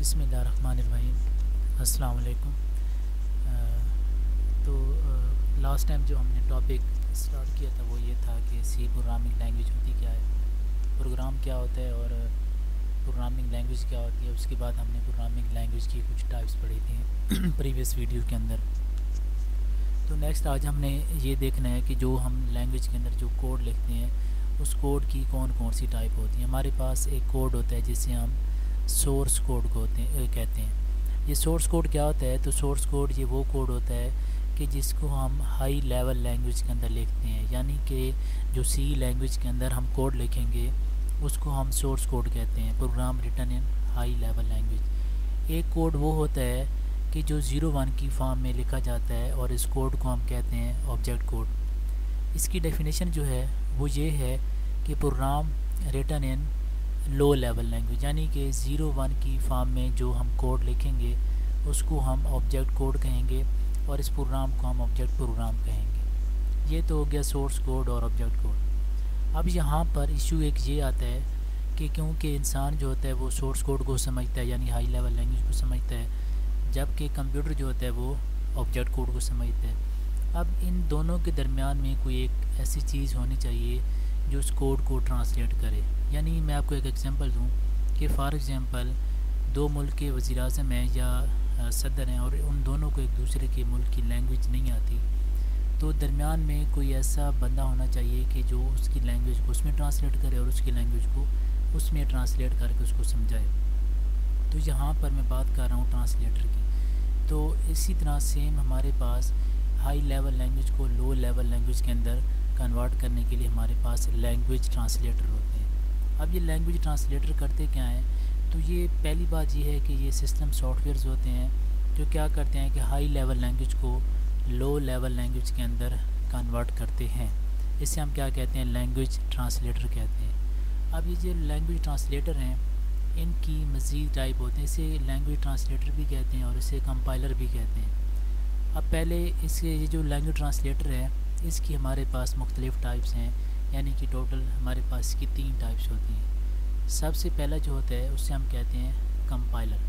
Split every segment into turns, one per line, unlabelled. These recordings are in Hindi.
बिस्मिल्लाहिर्रहमानिर्रहीम। अस्सलाम वालेकुम। तो लास्ट टाइम जो हमने टॉपिक स्टार्ट किया था वो ये था कि सी प्रोग्रामिंग लैंग्वेज होती क्या है, प्रोग्राम क्या होता है और प्रोग्रामिंग लैंग्वेज क्या होती है। उसके बाद हमने प्रोग्रामिंग लैंग्वेज की कुछ टाइप्स पढ़ी थी प्रीवियस वीडियो के अंदर। तो नेक्स्ट आज हमने ये देखना है कि जो हम लैंग्वेज के अंदर जो कोड लिखते हैं उस कोड की कौन कौन सी टाइप होती है। हमारे पास एक कोड होता है जिसे हम सोर्स कोड को कहते हैं। ये सोर्स कोड क्या होता है? तो सोर्स कोड ये वो कोड होता है कि जिसको हम हाई लेवल लैंग्वेज के अंदर लिखते हैं, यानी कि जो सी लैंग्वेज के अंदर हम कोड लिखेंगे उसको हम सोर्स कोड कहते हैं, program written in high level language. एक कोड वो होता है कि जो 0-1 की फॉर्म में लिखा जाता है और इस कोड को हम कहते हैं ऑब्जेक्ट कोड। इसकी डेफिनेशन जो है वो ये है कि program written in low level language, यानी कि 0-1 की फॉर्म में जो हम कोड लिखेंगे उसको हम ऑब्जेक्ट कोड कहेंगे और इस प्रोग्राम को हम ऑब्जेक्ट प्रोग्राम कहेंगे। ये तो हो गया सोर्स कोड और ऑब्जेक्ट कोड। अब यहाँ पर इशू एक ये आता है कि क्योंकि इंसान जो होता है वो सोर्स कोड को समझता है, यानी हाई लेवल लैंग्वेज को समझता है, जबकि कंप्यूटर जो होता है वो ऑब्जेक्ट कोड को समझता है। अब इन दोनों के दरमियान में कोई एक ऐसी चीज़ होनी चाहिए जो उस कोड को ट्रांसलेट करे। यानी मैं आपको एक एग्जांपल दूं कि फ़ॉर एग्ज़ाम्पल दो मुल्क के वज़ीर-ए-आज़म हैं या सदर हैं और उन दोनों को एक दूसरे के मुल्क की लैंग्वेज नहीं आती, तो दरमियान में कोई ऐसा बंदा होना चाहिए कि जो उसकी लैंग्वेज को उसमें ट्रांसलेट करे और उसकी लैंग्वेज को उसमें ट्रांसलेट करके उसको समझाए। तो यहाँ पर मैं बात कर रहा हूँ ट्रांसलेटर की। तो इसी तरह सेम हमारे पास हाई लेवल लैंग्वेज को लो लेवल लैंग्वेज के अंदर कन्वर्ट करने के लिए हमारे पास लैंग्वेज ट्रांसलेटर होते हैं। अब ये लैंग्वेज ट्रांसलेटर करते क्या हैं? तो ये पहली बात ये है कि ये सिस्टम सॉफ्टवेयर्स होते हैं जो क्या करते हैं कि हाई लेवल लैंग्वेज को लो लेवल लैंग्वेज के अंदर कन्वर्ट करते हैं। इसे हम क्या कहते हैं? लैंग्वेज ट्रांसलेटर कहते हैं। अब ये जो लैंग्वेज ट्रांसलेटर हैं इनकी मज़ीद टाइप होते हैं। इसे लैंग्वेज ट्रांसलेटर भी कहते हैं और इसे कंपाइलर भी कहते हैं। अब पहले इसके ये जो लैंग्वेज ट्रांसलेटर है इसकी हमारे पास मुख्तलिफ़ टाइप्स हैं, यानी कि टोटल हमारे पास इसकी 3 टाइप्स होती हैं। सबसे पहला जो होता है उससे हम कहते हैं कंपाइलर।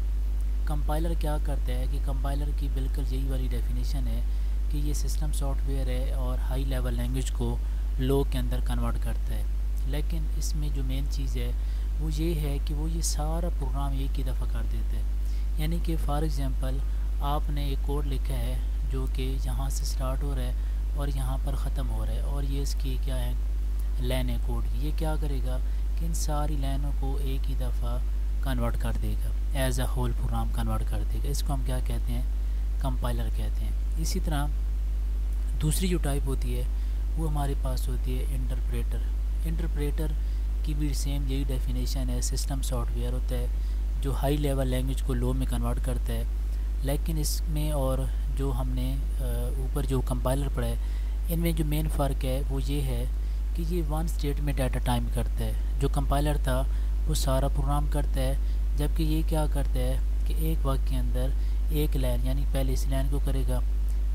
कंपाइलर क्या करता है कि कंपाइलर की बिल्कुल यही वाली डेफिनेशन है कि ये सिस्टम सॉफ्टवेयर है और हाई लेवल लैंग्वेज को लो के अंदर कन्वर्ट करता है। लेकिन इसमें जो मेन चीज़ है वो ये है कि वो ये सारा प्रोग्राम एक ही दफ़ा कर देता है। यानी कि फ़ॉर एग्ज़ाम्पल आपने एक कोड लिखा है जो कि यहाँ से स्टार्ट हो रहा है और यहाँ पर ख़त्म हो रहा है और ये इसकी क्या है लाइन है कोड की। ये क्या करेगा कि इन सारी लाइनों को एक ही दफ़ा कन्वर्ट कर देगा, as a whole program convert कर देगा। इसको हम क्या कहते हैं? कंपाइलर कहते हैं। इसी तरह दूसरी जो टाइप होती है वो हमारे पास होती है इंटरप्रेटर। इंटरप्रेटर की भी सेम यही डेफिनेशन है। सिस्टम सॉफ्टवेयर होता है जो हाई लेवल लैंग्वेज को लो में कन्वर्ट करता है, लेकिन इसमें और जो हमने ऊपर जो कंपाइलर पढ़ा है इनमें जो मेन फ़र्क है वो ये है कि ये one statement at a time करता है। जो कंपाइलर था वो सारा प्रोग्राम करता है, जबकि ये क्या करता है कि एक वक्त के अंदर एक लाइन, यानी पहले इस लाइन को करेगा,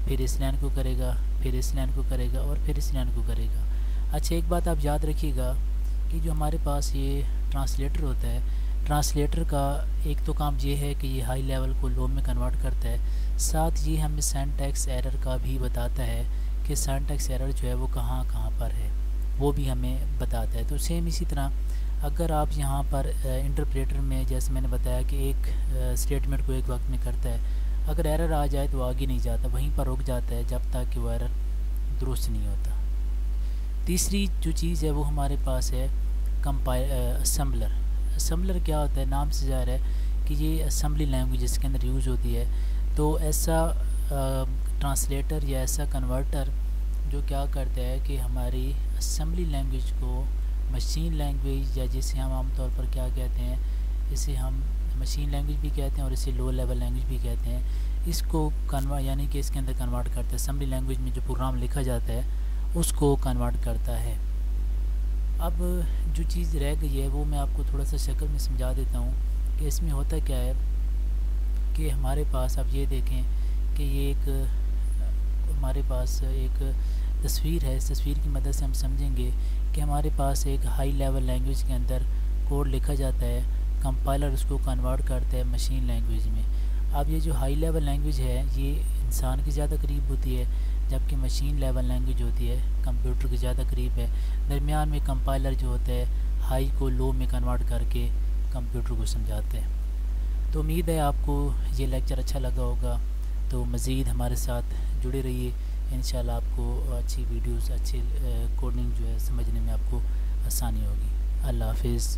फिर इस लाइन को करेगा, फिर इस लाइन को करेगा और फिर इस लाइन को करेगा। अच्छा, एक बात आप याद रखिएगा कि जो हमारे पास ये ट्रांसलेटर होता है, ट्रांसलेटर का एक तो काम ये है कि ये हाई लेवल को लो में कन्वर्ट करता है, साथ ये हमें सिंटैक्स एरर का भी बताता है कि सिंटैक्स एरर जो है वो कहाँ कहाँ पर है, वो भी हमें बताता है। तो सेम इसी तरह अगर आप यहाँ पर इंटरप्रेटर में जैसे मैंने बताया कि एक स्टेटमेंट को एक वक्त में करता है, अगर एरर आ जाए तो आगे नहीं जाता, वहीं पर रुक जाता है जब तक कि वो एरर दुरुस्त नहीं होता। तीसरी जो चीज़ है वो हमारे पास है असम्बलर। असम्बलर क्या होता है? नाम से ज़ाहिर है कि ये असम्बली लैंग्वेज इसके अंदर यूज़ होती है। तो ऐसा ट्रांसलेटर या ऐसा कन्वर्टर जो क्या करता है कि हमारी असम्बली लैंग्वेज को मशीन लैंग्वेज, या जिसे हम आमतौर पर क्या कहते हैं, इसे हम मशीन लैंग्वेज भी कहते हैं और इसे लो लेवल लैंग्वेज भी कहते हैं, इसको कन्वर्ट यानी कि इसके अंदर कन्वर्ट करता है। असम्बली लैंग्वेज में जो प्रोग्राम लिखा जाता है उसको कन्वर्ट करता है। अब जो चीज़ रह गई है वो मैं आपको थोड़ा सा शक्ल में समझा देता हूँ कि इसमें होता क्या है कि हमारे पास आप ये देखें कि ये एक हमारे पास एक तस्वीर है। इस तस्वीर की मदद से हम समझेंगे कि हमारे पास एक हाई लेवल लैंग्वेज के अंदर कोड लिखा जाता है कंपाइलर उसको कन्वर्ट करता है मशीन लैंग्वेज में। अब ये जो हाई लेवल लैंग्वेज है ये इंसान के ज़्यादा करीब होती है, जबकि मशीन लेवल लैंग्वेज होती है कंप्यूटर के ज़्यादा करीब है। दरमियान में कंपाइलर जो होता है हाई को लो में कन्वर्ट करके कंप्यूटर को समझाते हैं। तो उम्मीद है आपको ये लेक्चर अच्छा लगा होगा, तो मज़ीद हमारे साथ जुड़े रहिए। इंशाल्लाह आपको अच्छी वीडियोस, अच्छी कोडिंग जो है समझने में आपको आसानी होगी। अल्लाह हाफिज़।